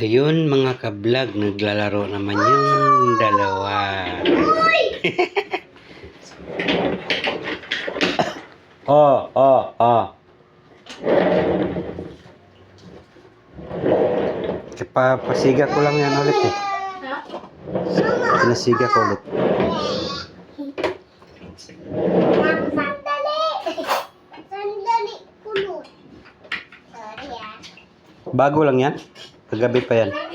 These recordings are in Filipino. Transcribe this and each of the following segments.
Ayun mga ka-vlog, naglalaro naman yung dalawa. Oh. Pasiga ko lang yan ulit eh. Pinasiga ko ulit. Sandali, kulot. Sorry ah. Bago lang yan? Kagabi pa yan. Ah.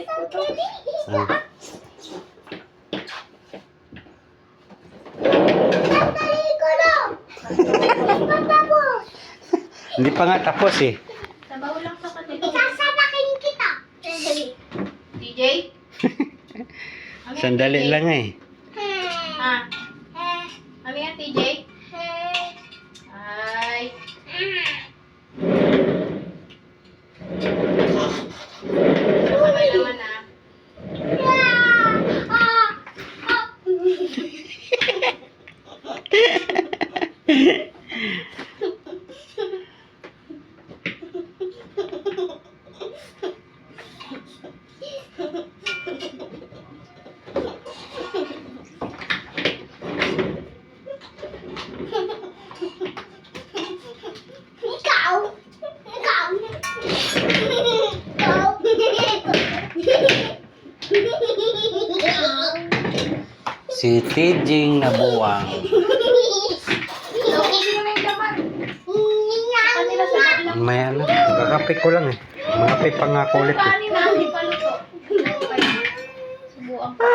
Sandali, kulot. Patapos. Hindi pa nga tapos eh. Sabaw lang sa kanila. Sasabakin kita. DJ? Sandali lang eh. Ah. Ano yan, TJ? Ay. Sabay naman ah. Si Tijing nabuang. Sino na yung laman? Sa kanila sa kanila. May ano, kakape ko lang eh. Mga pa nga ko ulit eh. Kanin na, hindi pa luto. Subuan ko.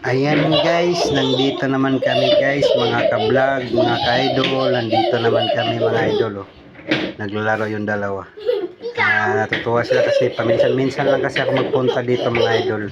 Ayan guys, nandito naman kami guys, mga ka-vlog, mga ka-idol. Nandito naman kami mga idol oh. Naglalaro yung dalawa. Natutuwa sila kasi paminsan-minsan lang kasi ako magpunta dito mga idol.